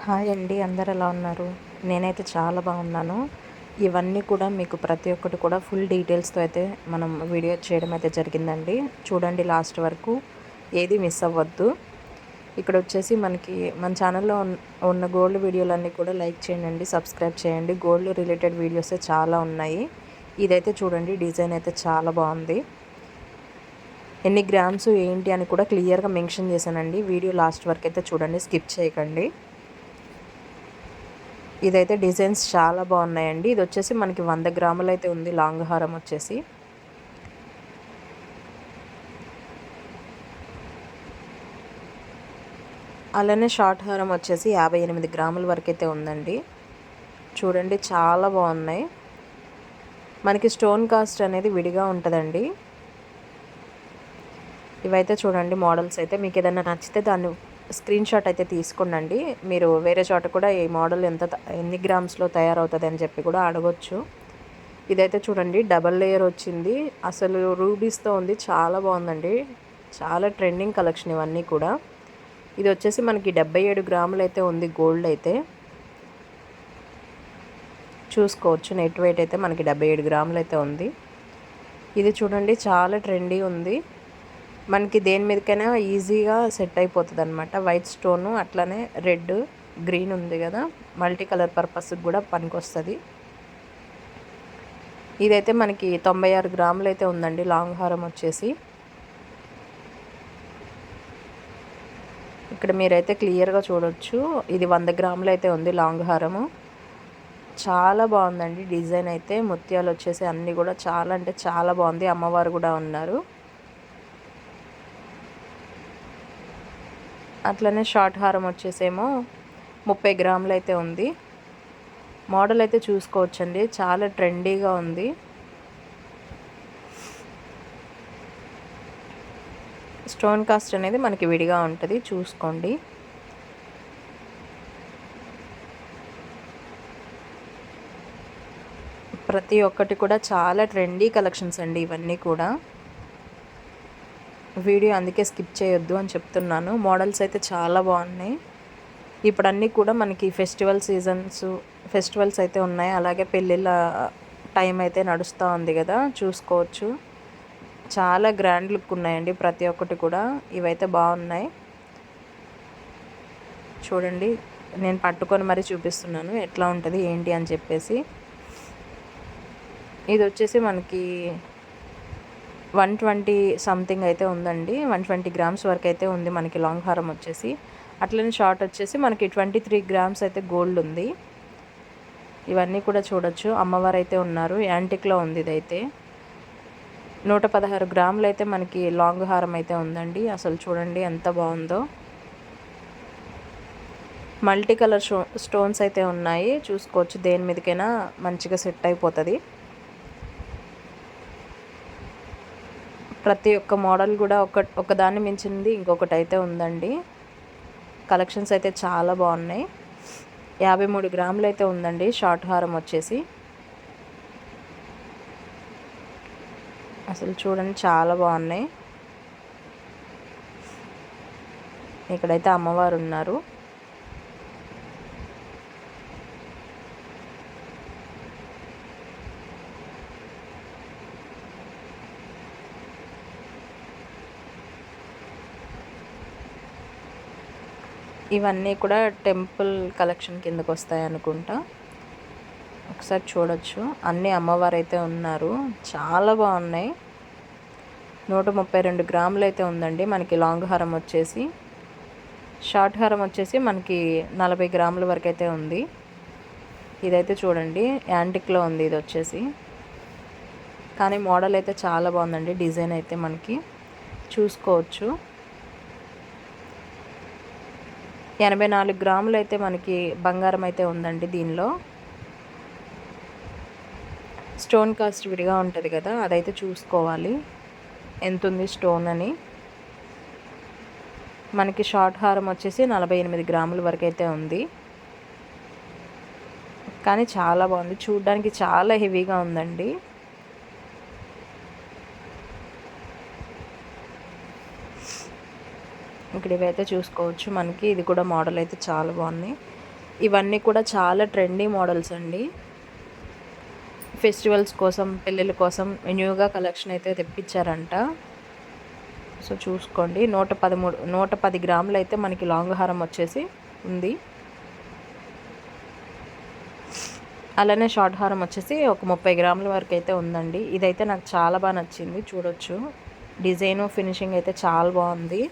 Hi అండి, అందరు ఎలా ఉన్నారు? నేనైతే చాలా బాగున్నాను. ఇవన్నీ కూడా మీకు ప్రతి ఒక్కటి కూడా ఫుల్ డీటెయిల్స్తో అయితే మనం వీడియో చేయడం అయితే జరిగిందండి. చూడండి లాస్ట్ వరకు, ఏది మిస్ అవ్వద్దు. ఇక్కడ వచ్చేసి మనకి మన ఛానల్లో ఉన్న గోల్డ్ వీడియోలన్నీ కూడా లైక్ చేయండి, సబ్స్క్రైబ్ చేయండి. గోల్డ్ రిలేటెడ్ వీడియోసే చాలా ఉన్నాయి. ఇదైతే చూడండి, డిజైన్ అయితే చాలా బాగుంది. ఎన్ని గ్రామ్స్ ఏంటి అని కూడా క్లియర్గా మెన్షన్ చేశానండి. వీడియో లాస్ట్ వరకు అయితే చూడండి, స్కిప్ చేయకండి. ఇదైతే డిజైన్స్ చాలా బాగున్నాయండి. ఇది వచ్చేసి మనకి 100 గ్రాములు అయితే ఉంది లాంగ్ హారం వచ్చేసి. అలానే షార్ట్ హారం వచ్చేసి 58 గ్రాముల వరకు అయితే ఉందండి. చూడండి చాలా బాగున్నాయి. మనకి స్టోన్ కాస్ట్ అనేది విడిగా ఉంటుందండి. ఇవైతే చూడండి మోడల్స్ అయితే మీకు ఏదైనా నచ్చితే దాన్ని స్క్రీన్ షాట్ అయితే తీసుకోండి. మీరు వేరే చోట కూడా ఈ మోడల్ ఎన్ని గ్రామ్స్లో తయారవుతుంది అని చెప్పి కూడా అడగొచ్చు. ఇదైతే చూడండి డబల్ లేయర్ వచ్చింది, అసలు రూబీస్తో ఉంది, చాలా బాగుందండి. చాలా ట్రెండింగ్ కలెక్షన్ ఇవన్నీ కూడా. ఇది వచ్చేసి మనకి 77 గ్రాములు అయితే ఉంది గోల్డ్ అయితే. చూసుకోవచ్చు, నెట్ వెయిట్ అయితే మనకి 77 గ్రాములు అయితే ఉంది. ఇది చూడండి చాలా ట్రెండీ ఉంది. మనకి దేని మీదకైనా ఈజీగా సెట్ అయిపోతుంది అనమాట. వైట్ స్టోను అట్లానే రెడ్ గ్రీన్ ఉంది కదా, మల్టీ కలర్ పర్పస్కి కూడా పనికొస్తుంది. ఇదైతే మనకి 96 గ్రాములు అయితే ఉందండి లాంగ్ హారం వచ్చేసి. ఇక్కడ మీరైతే క్లియర్గా చూడొచ్చు, ఇది 100 గ్రాములు అయితే ఉంది లాంగ్ హారము. చాలా బాగుందండి డిజైన్ అయితే. ముత్యాలు వచ్చేసి అన్నీ కూడా చాలా అంటే చాలా బాగుంది. అమ్మవారు కూడా ఉన్నారు. అట్లనే షార్ట్ హారం వచ్చేసేమో 30 గ్రాములు అయితే ఉంది. మోడల్ అయితే చూసుకోవచ్చండి, చాలా ట్రెండీగా ఉంది. స్టోన్ కాస్ట్ అనేది మనకి విడిగా ఉంటుంది, చూసుకోండి. ప్రతి ఒక్కటి కూడా చాలా ట్రెండీ కలెక్షన్స్ అండి ఇవన్నీ కూడా. వీడియో అందుకే స్కిప్ చేయొద్దు అని చెప్తున్నాను. మోడల్స్ అయితే చాలా బాగున్నాయి. ఇప్పుడు అన్నీ కూడా మనకి ఫెస్టివల్స్ అయితే ఉన్నాయి. అలాగే పెళ్ళిళ్ళ టైం అయితే నడుస్తూ ఉంది కదా, చూసుకోవచ్చు. చాలా గ్రాండ్ లుక్ ఉన్నాయండి ప్రతి ఒక్కటి కూడా. ఇవైతే బాగున్నాయి. చూడండి, నేను పట్టుకొని మరీ చూపిస్తున్నాను ఎట్లా ఉంటుంది ఏంటి అని చెప్పేసి. ఇది వచ్చేసి మనకి 120 సంథింగ్ అయితే ఉందండి. 120 గ్రామ్స్ వరకు అయితే ఉంది మనకి లాంగ్ హారం వచ్చేసి. అట్లనే షార్ట్ వచ్చేసి మనకి 23 గ్రామ్స్ అయితే గోల్డ్ ఉంది. ఇవన్నీ కూడా చూడొచ్చు. అమ్మవారు అయితే ఉన్నారు, యాంటిక్లో ఉంది ఇదైతే. 116 గ్రాములు అయితే మనకి లాంగ్ హారం అయితే ఉందండి. అసలు చూడండి ఎంత బాగుందో. మల్టీ కలర్ స్టోన్స్ అయితే ఉన్నాయి, చూసుకోవచ్చు. దేని మీదకైనా మంచిగా సెట్ అయిపోతుంది. ప్రతి ఒక్క మోడల్ కూడా ఒకదాన్ని మించింది ఇంకొకటి అయితే ఉందండి. కలెక్షన్స్ అయితే చాలా బాగున్నాయి. 53 గ్రాములు అయితే ఉందండి షార్ట్ హారం వచ్చేసి. అసలు చూడండి చాలా బాగున్నాయి. ఇక్కడైతే అమ్మవారు ఉన్నారు. ఇవన్నీ కూడా టెంపుల్ కలెక్షన్ కిందకు వస్తాయి అనుకుంటా. ఒకసారి చూడొచ్చు, అన్నీ అమ్మవారు అయితే ఉన్నారు, చాలా బాగున్నాయి. 132 గ్రాములు అయితే ఉందండి మనకి లాంగ్ హారం వచ్చేసి. షార్ట్ హారం వచ్చేసి మనకి 40 గ్రాముల వరకు అయితే ఉంది. ఇదైతే చూడండి యాంటిక్లో ఉంది ఇది వచ్చేసి. కానీ మోడల్ అయితే చాలా బాగుందండి. డిజైన్ అయితే మనకి చూసుకోవచ్చు. 84 గ్రాములు అయితే మనకి బంగారం అయితే ఉందండి దీనిలో. స్టోన్ కాస్ట్ విడిగా ఉంటుంది కదా, అదైతే చూసుకోవాలి ఎంత ఉంది స్టోన్ అని. మనకి షార్ట్ హారం వచ్చేసి 48 గ్రాముల వరకు అయితే ఉంది. కానీ చాలా బాగుంది, చూడడానికి చాలా హెవీగా ఉందండి. ఇక్కడ ఇవైతే చూసుకోవచ్చు. మనకి ఇది కూడా మోడల్ అయితే చాలా బాగున్నాయి. ఇవన్నీ కూడా చాలా ట్రెండీ మోడల్స్ అండి. ఫెస్టివల్స్ కోసం, పెళ్ళిళ్ళ కోసం న్యూగా కలెక్షన్ అయితే తెప్పించారంట. సో చూసుకోండి, 110 గ్రాములు అయితే మనకి లాంగ్ హారం వచ్చేసి ఉంది. అలానే షార్ట్ హారం వచ్చేసి ఒక 30 గ్రాముల వరకు అయితే ఉందండి. ఇదైతే నాకు చాలా బాగా నచ్చింది. చూడొచ్చు, డిజైను ఫినిషింగ్ అయితే చాలా బాగుంది.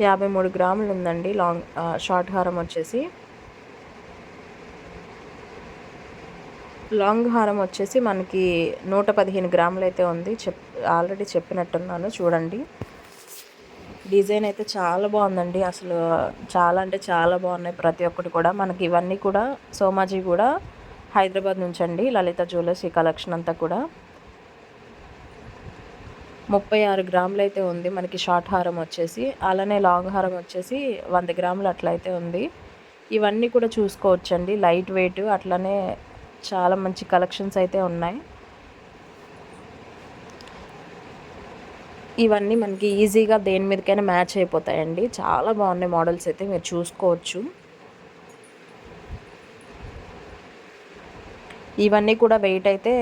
యాభై 53 గ్రాములు ఉందండి షార్ట్ హారం వచ్చేసి. లాంగ్ హారం వచ్చేసి మనకి 115 గ్రాములు అయితే ఉంది. ఆల్రెడీ చెప్పినట్టున్నాను. చూడండి, డిజైన్ అయితే చాలా బాగుందండి. అసలు చాలా అంటే చాలా బాగున్నాయి ప్రతి ఒక్కటి కూడా. మనకి ఇవన్నీ కూడా సోమాజీ కూడా హైదరాబాద్ నుంచి అండి, లలిత జ్యువెలర్స్. ఈ కలెక్షన్ అంతా కూడా 36 గ్రాములు అయితే ఉంది మనకి షార్ట్ హారం వచ్చేసి. అలానే లాంగ్ హారం వచ్చేసి 100 గ్రాములు అట్లయితే ఉంది. ఇవన్నీ కూడా చూసుకోవచ్చండి, లైట్ వెయిట్. అట్లనే చాలా మంచి కలెక్షన్స్ అయితే ఉన్నాయి. ఇవన్నీ మనకి ఈజీగా దేని మీదకైనా మ్యాచ్ అయిపోతాయండి. చాలా బాగున్నాయి మోడల్స్ అయితే, మీరు చూసుకోవచ్చు. ఇవన్నీ కూడా వెయిట్ అయితే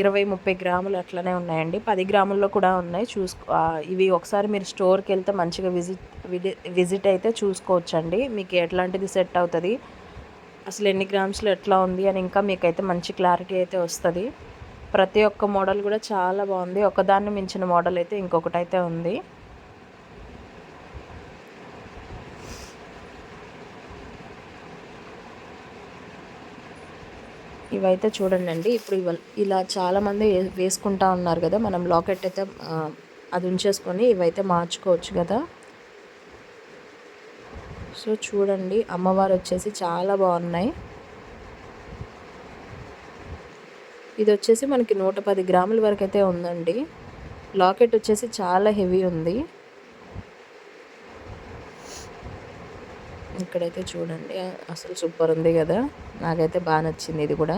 20-30 గ్రాములు అట్లనే ఉన్నాయండి. 10 గ్రాముల్లో కూడా ఉన్నాయి. ఇవి ఒకసారి మీరు స్టోర్కి వెళ్తే మంచిగా విజిట్ అయితే చూసుకోవచ్చండి. మీకు ఎట్లాంటిది సెట్ అవుతుంది, అసలు ఎన్ని గ్రామ్స్లో ఎట్లా ఉంది అని ఇంకా మీకైతే మంచి క్లారిటీ అయితే వస్తుంది. ప్రతి ఒక్క మోడల్ కూడా చాలా బాగుంది. ఒకదాన్ని మించిన మోడల్ అయితే ఇంకొకటి అయితే ఉంది. ఇవైతే చూడండి. ఇప్పుడు ఇలా చాలామంది వేసుకుంటా ఉన్నారు కదా. మనం లాకెట్ అయితే అది ఉంచేసుకొని ఇవైతే మార్చుకోవచ్చు కదా. సో చూడండి, అమ్మవారు వచ్చేసి చాలా బాగున్నాయి. ఇది వచ్చేసి మనకి 110 గ్రాముల వరకు అయితే ఉందండి. లాకెట్ వచ్చేసి చాలా హెవీ ఉంది. ఇక్కడైతే చూడండి, అసలు సూపర్ ఉంది కదా. నాకైతే బాగా నచ్చింది ఇది కూడా.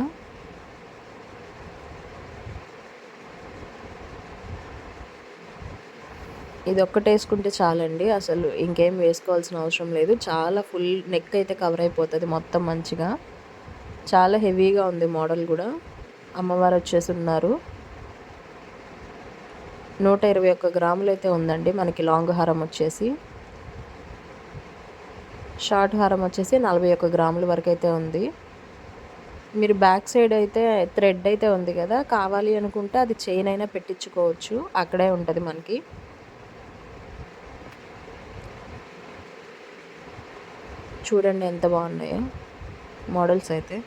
ఇది ఒక్కటి వేసుకుంటే చాలండి, అసలు ఇంకేం వేసుకోవాల్సిన అవసరం లేదు. చాలా ఫుల్ నెక్ అయితే కవర్ అయిపోతుంది మొత్తం మంచిగా. చాలా హెవీగా ఉంది మోడల్ కూడా. అమ్మవారు వచ్చేసి ఉన్నారు. 121 గ్రాములు అయితే ఉందండి మనకి లాంగ్ హారం వచ్చేసి. షార్ట్ హారం వచ్చేసి 41 గ్రాముల వరకు అయితే ఉంది. మీరు బ్యాక్ సైడ్ అయితే థ్రెడ్ అయితే ఉంది కదా, కావాలి అనుకుంటే అది చైన్ అయినా పెట్టించుకోవచ్చు, అక్కడే ఉంటుంది మనకి. చూడండి ఎంత బాగున్నాయో మోడల్స్ అయితే.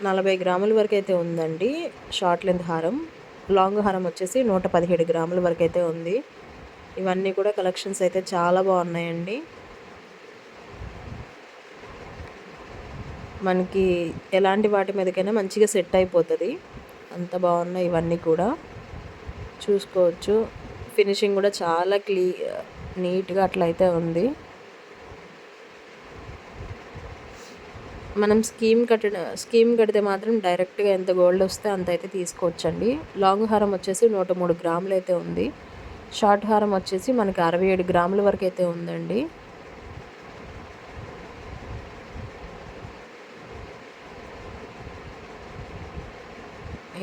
నలభై గ్రాముల వరకు అయితే ఉందండి షార్ట్ లెంత్ హారం. లాంగ్ హారం వచ్చేసి 117 గ్రాముల వరకు అయితే ఉంది. ఇవన్నీ కూడా కలెక్షన్స్ అయితే చాలా బాగున్నాయండి. మనకి ఎలాంటి వాటి మీదకైనా మంచిగా సెట్ అయిపోతుంది, అంత బాగున్నాయి ఇవన్నీ కూడా. చూసుకోవచ్చు, ఫినిషింగ్ కూడా చాలా నీట్గా అట్లయితే ఉంది. మనం స్కీమ్ కడితే మాత్రం డైరెక్ట్గా ఎంత గోల్డ్ వస్తే అంత అయితే తీసుకోవచ్చండి. లాంగ్ హారం వచ్చేసి 103 గ్రాములు అయితే ఉంది. షార్ట్ హారం వచ్చేసి మనకి 67 గ్రాముల వరకు అయితే ఉందండి.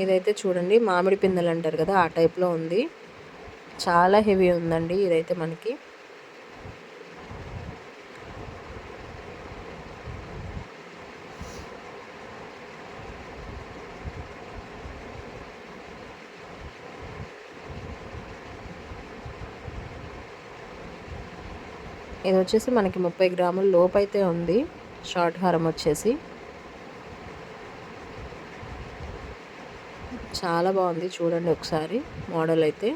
ఇదైతే చూడండి, మామిడి పిందెలు అంటారు కదా, ఆ టైప్లో ఉంది. చాలా హెవీ ఉందండి ఇదైతే మనకి. ఇది వచ్చేసి మనకి 30 గ్రాముల లోపు అయితే ఉంది షార్ట్ హారం వచ్చేసి. చాలా బాగుంది, చూడండి ఒకసారి మోడల్ అయితే.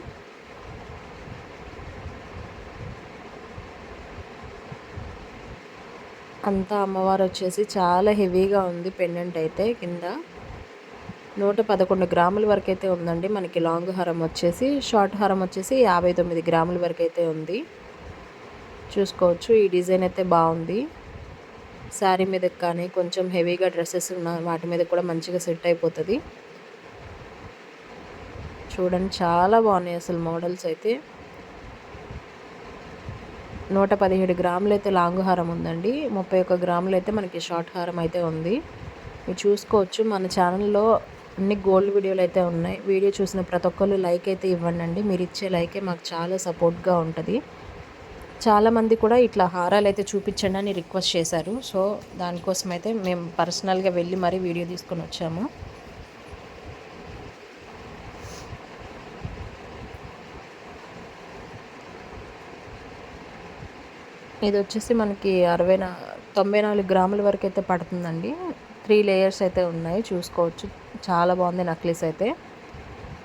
అంతా అమ్మవారు వచ్చేసి చాలా హెవీగా ఉంది. పెండెంట్ అయితే కింద 111 గ్రాముల వరకు అయితే ఉందండి మనకి లాంగ్ హారం వచ్చేసి. షార్ట్ హారం వచ్చేసి 59 గ్రాముల వరకు అయితే ఉంది. చూసుకోవచ్చు, ఈ డిజైన్ అయితే బాగుంది. శారీ మీదకి కానీ కొంచెం హెవీగా డ్రెస్సెస్ ఉన్న వాటి మీద కూడా మంచిగా సెట్ అయిపోతుంది. చూడండి చాలా బాగున్నాయి అసలు మోడల్స్ అయితే. 117 గ్రాములు అయితే లాంగ్ హారం ఉందండి. 31 గ్రాములు అయితే మనకి షార్ట్ హారం అయితే ఉంది. మీరు చూసుకోవచ్చు మన ఛానల్లో అన్ని గోల్డ్ వీడియోలు అయితే ఉన్నాయి. వీడియో చూసిన ప్రతి ఒక్కళ్ళు లైక్ అయితే ఇవ్వండి. మీరు ఇచ్చే లైకే మాకు చాలా సపోర్ట్గా ఉంటుంది. చాలామంది కూడా ఇట్లా హారాలు అయితే చూపించండి అని రిక్వెస్ట్ చేశారు. సో దానికోసం అయితే మేము పర్సనల్గా వెళ్ళి మరీ వీడియో తీసుకొని వచ్చాము. ఇది వచ్చేసి మనకి 94 గ్రాముల వరకు అయితే పడుతుందండి. 3 లేయర్స్ అయితే ఉన్నాయి, చూసుకోవచ్చు. చాలా బాగుంది నక్లీస్ అయితే.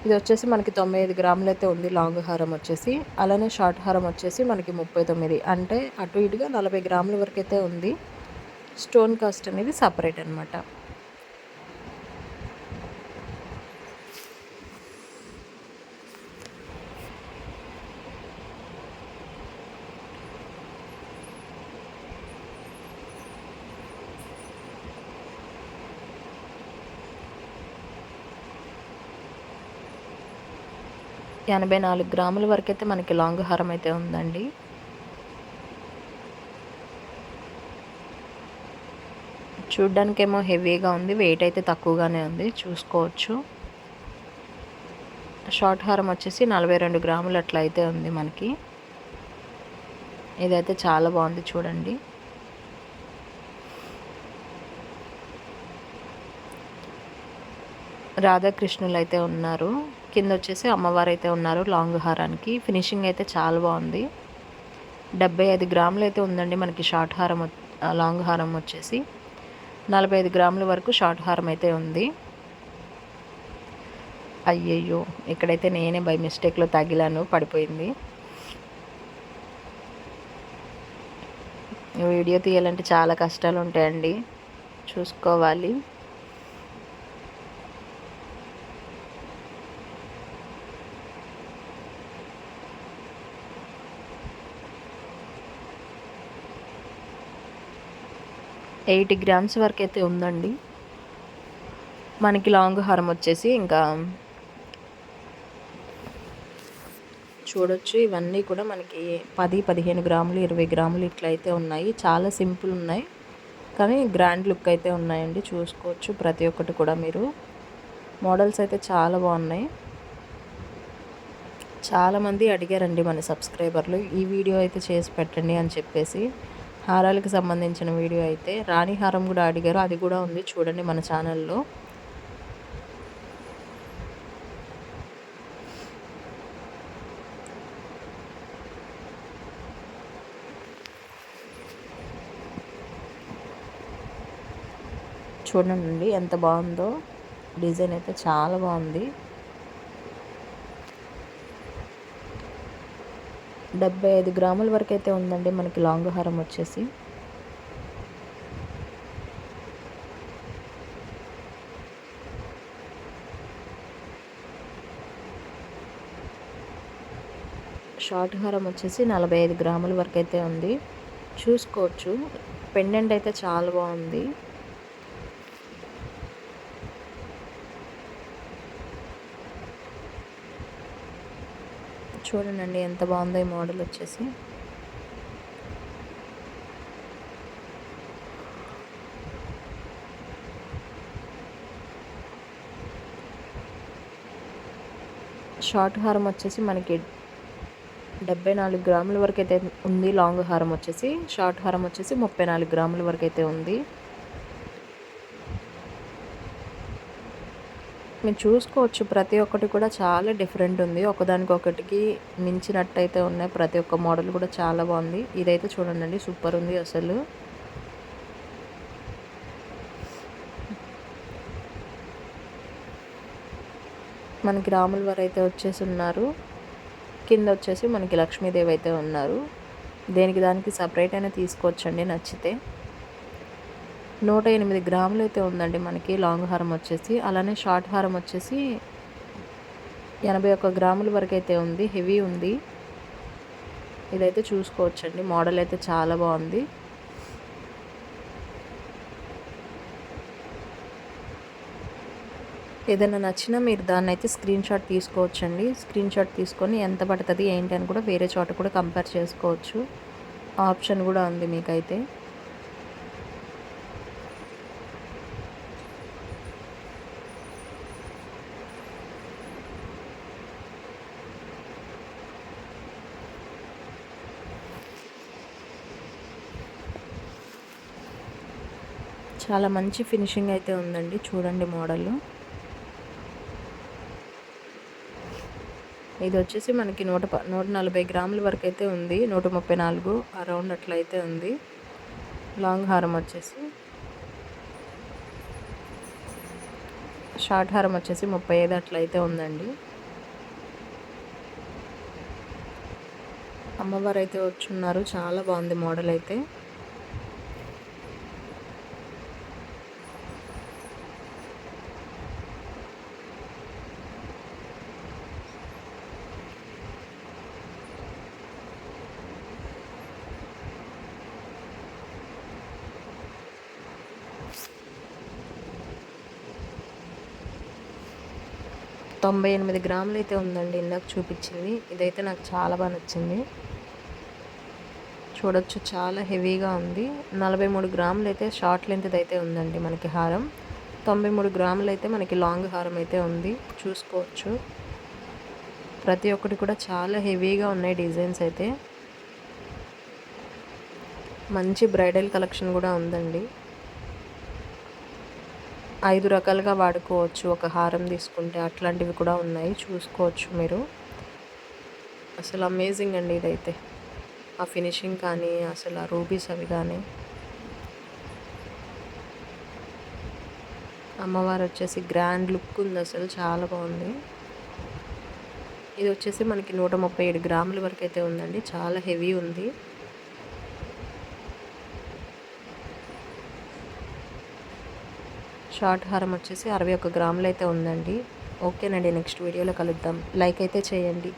ఇది వచ్చేసి మనకి 95 గ్రాములు అయితే ఉంది లాంగ్ హారం వచ్చేసి. అలానే షార్ట్ హారం వచ్చేసి మనకి 39, అంటే అటు ఇటుగా 40 గ్రాముల వరకు అయితే ఉంది. స్టోన్ కాస్ట్ అనేది సపరేట్ అనమాట. ఎనభై 84 గ్రాముల వరకు అయితే మనకి లాంగ్ హారం అయితే ఉందండి. చూడ్డానికేమో హెవీగా ఉంది, వెయిట్ అయితే తక్కువగానే ఉంది, చూసుకోవచ్చు. షార్ట్ హారం వచ్చేసి 42 గ్రాములు అట్లా అయితే ఉంది మనకి. ఇదైతే చాలా బాగుంది చూడండి. రాధాకృష్ణులు అయితే ఉన్నారు. కింద వచ్చేసి అమ్మవారు అయితే ఉన్నారు లాంగ్ హారానికి. ఫినిషింగ్ అయితే చాలా బాగుంది. 75 గ్రాములు అయితే ఉందండి మనకి షార్ట్ హారం. లాంగ్ హారం వచ్చేసి 45 గ్రాముల వరకు షార్ట్ హారం అయితే ఉంది. అయ్యయ్యో, ఇక్కడైతే నేనే బై మిస్టేక్లో తగిలాను, పడిపోయింది. వీడియో తీయాలంటే చాలా కష్టాలు ఉంటాయండి, చూసుకోవాలి. ఎయిటీ గ్రామ్స్ వరకు అయితే ఉందండి మనకి లాంగ్ హారం వచ్చేసి. ఇంకా చూడొచ్చు, ఇవన్నీ కూడా మనకి 10, 15 గ్రాములు, 20 గ్రాములు ఇట్లా అయితే ఉన్నాయి. చాలా సింపుల్ ఉన్నాయి కానీ గ్రాండ్ లుక్ అయితే ఉన్నాయండి, చూసుకోవచ్చు. ప్రతి ఒక్కటి కూడా మీరు మోడల్స్ అయితే చాలా బాగున్నాయి. చాలామంది అడిగారండి మన సబ్స్క్రైబర్లు, ఈ వీడియో అయితే చేసి పెట్టండి అని చెప్పేసి. హారాలకు సంబంధించిన వీడియో అయితే. రాణి హారం కూడా అడిగారు, అది కూడా ఉంది చూడండి మన ఛానల్లో. చూడండి ఎంత బాగుందో, డిజైన్ అయితే చాలా బాగుంది. 75 గ్రాముల వరకు అయితే ఉందండి మనకి లాంగ్ హారం వచ్చేసి. షార్ట్ హారం వచ్చేసి 45 గ్రాముల వరకు అయితే ఉంది, చూసుకోవచ్చు. పెండెంట్ అయితే చాలా బాగుంది. చూడండి ఎంత బాగుందో ఈ మోడల్ వచ్చేసి. షార్ట్ హారం వచ్చేసి మనకి 74 గ్రాముల వరకు అయితే ఉంది. లాంగ్ హారం వచ్చేసి, షార్ట్ హారం వచ్చేసి 34 గ్రాముల వరకు అయితే ఉంది. మీరు చూసుకోవచ్చు, ప్రతి ఒక్కటి కూడా చాలా డిఫరెంట్ ఉంది. ఒకదానికొకటికి మించినట్టయితే ఉన్నాయి. ప్రతి ఒక్క మోడల్ కూడా చాలా బాగుంది. ఇదైతే చూడండి సూపర్ ఉంది అసలు. మనకి రాముల వారు అయితే వచ్చేసి ఉన్నారు. కింద వచ్చేసి మనకి లక్ష్మీదేవి అయితే ఉన్నారు. దేనికి దానికి సపరేట్ అయినా తీసుకోవచ్చండి నచ్చితే. 108 గ్రాములు అయితే ఉందండి మనకి లాంగ్ హారం వచ్చేసి. అలానే షార్ట్ హారం వచ్చేసి 81 గ్రాముల వరకు అయితే ఉంది, హెవీ ఉంది. ఇదైతే చూసుకోవచ్చండి, మోడల్ అయితే చాలా బాగుంది. ఏదైనా నచ్చినా మీరు దాన్నైతే స్క్రీన్ షాట్ తీసుకోవచ్చండి. స్క్రీన్ షాట్ తీసుకొని ఎంత పడుతది ఏంటి అని కూడా వేరే చోట కూడా కంపేర్ చేసుకోవచ్చు. ఆప్షన్ కూడా ఉంది మీకైతే. చాలా మంచి ఫినిషింగ్ అయితే ఉందండి. చూడండి మోడల్. ఇది వచ్చేసి మనకి 140 గ్రాముల వరకు అయితే ఉంది. 134 అరౌండ్ అట్లయితే ఉంది. లాంగ్ హారం వచ్చేసి, షార్ట్ హారం వచ్చేసి 35 అట్లయితే ఉందండి. అమ్మవారు అయితే వచ్చున్నారు. చాలా బాగుంది మోడల్ అయితే. తొంభై 98 గ్రాములు అయితే ఉందండి ఇందాక చూపించింది. ఇదైతే నాకు చాలా బాగా నచ్చింది. చూడొచ్చు చాలా హెవీగా ఉంది. 43 గ్రాములు అయితే షార్ట్ లెంత్ అయితే ఉందండి మనకి హారం. 93 గ్రాములు అయితే మనకి లాంగ్ హారం అయితే ఉంది. చూసుకోవచ్చు. ప్రతి ఒక్కటి కూడా చాలా హెవీగా ఉన్నాయి డిజైన్స్ అయితే. మంచి బ్రైడల్ కలెక్షన్ కూడా ఉందండి. 5 రకాలుగా వాడుకోవచ్చు ఒక హారం తీసుకుంటే. అట్లాంటివి కూడా ఉన్నాయి. చూసుకోవచ్చు మీరు. అసలు అమేజింగ్ అండి ఇదైతే. ఆ ఫినిషింగ్ కానీ అసలు ఆ రూబీస్ అవి కానీ. అమ్మవారు వచ్చేసి గ్రాండ్ లుక్ ఉంది. అసలు చాలా బాగుంది. ఇది వచ్చేసి మనకి 137 గ్రాముల వరకు అయితే ఉందండి. చాలా హెవీ ఉంది. షార్ట్ హారం వచ్చేసి 61 గ్రాములు అయితే ఉందండి. ఓకేనండి, నెక్స్ట్ వీడియోలో కలుద్దాం. లైక్ అయితే చేయండి.